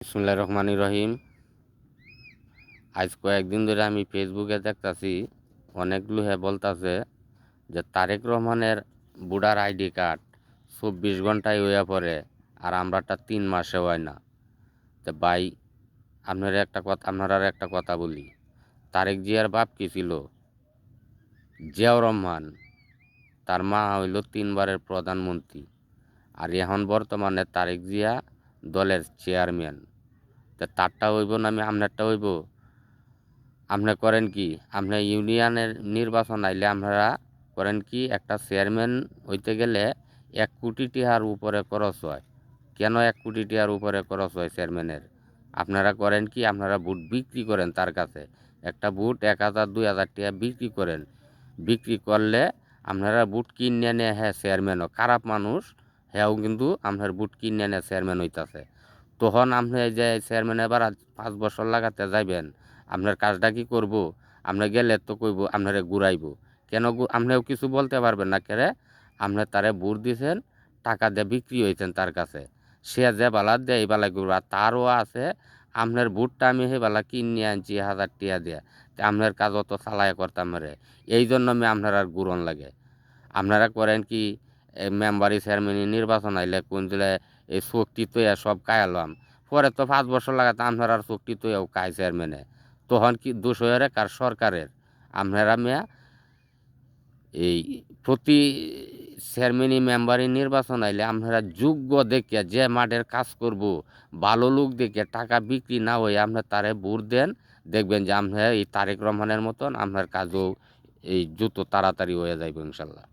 বিসমিল্লাহির রহমানির রহিম। আজ কয়েকদিন ধরে আমি ফেসবুকে দেখতাছি অনেক লোকে বলতাছে যে তারেক রহমানের ভোটার আইডি কার্ড 24 ঘন্টায় হইয়া পড়ে আর আমরাটা 3 মাসে হয় না। তো ভাই, আপনারা একটা কথা বলি, তারেক জিয়ার বাপ কি ছিল? জিয়াউর রহমান। তার মা হইল 3বারের প্রধানমন্ত্রী। আর এখন বর্তমানে তারেক জিয়া দলের চেয়ারম্যান। তো তারটা হইব না আমি আপনারটা হইব? আপনি করেন কি, আপনি ইউনিয়নের নির্বাচন আইলে আপনারা করেন কি, একটা চেয়ারম্যান হইতে গেলে 1 কোটি টাকার উপরে খরচ হয়। কেন 1 কোটি টাকার উপরে খরচ হয় চেয়ারম্যানের? আপনারা করেন কি, আপনারা ভোট বিক্রি করেন তার কাছে। একটা ভোট 1000 2000 টাকা বিক্রি করেন। বিক্রি করলে আপনারা ভোট কিনে নিয়ে চেয়ারম্যানও খারাপ মানুষ, হ্যাঁও কিন্তু আপনার ভোট কিনে নিয়ে চেয়ারম্যান হইতাছে। তখন আপনি যে চেয়ারম্যান এবার 5 বছর লাগাতে যাইবেন, আপনার কাজটা কি করব? আপনি গেলে তো কইব আপনারে ঘুরাইব। কেন আপনিও কিছু বলতে পারবেন না, কেরে আপনি তারে ভোট দিয়েছেন, টাকা দিয়ে বিক্রি হয়েছেন তার কাছে। সে যে বালা দেয় এই বালা করবো, আর তারও আছে আপনার ভোটটা আমি সেই বালা কিনে আনছি 1000 টাকা দিয়ে, তো আপনার কাজ অত চালায় করতাম রে। এই জন্য আমি আপনার আর গুরন লাগে। আপনারা করেন কি, মেম্বারি চেয়ারম্যানি নির্বাচন আইলে কোন দিলে এই শক্তি তো সব কায়ালাম, পরে তো 5 বছর লাগাতে আপনার আর শক্তি তো কায় চেয়ারম্যানে। তখন কি দোষ হয়ে কার? সরকারের। আপনারা মেয়া এই প্রতি চেয়ারম্যানি মেম্বারি নির্বাচন আইলে আপনারা যোগ্য দেখিয়া যে মাঠের কাজ করব, ভালো লোক দেখিয়া টাকা বিক্রি না হয়ে আপনার তারে ভোট দেন। দেখবেন যে আপনার এই তারেক রহমানের মতন আপনার কাজও এই যত তাড়াতাড়ি হয়ে যাইব ইনশাল্লাহ।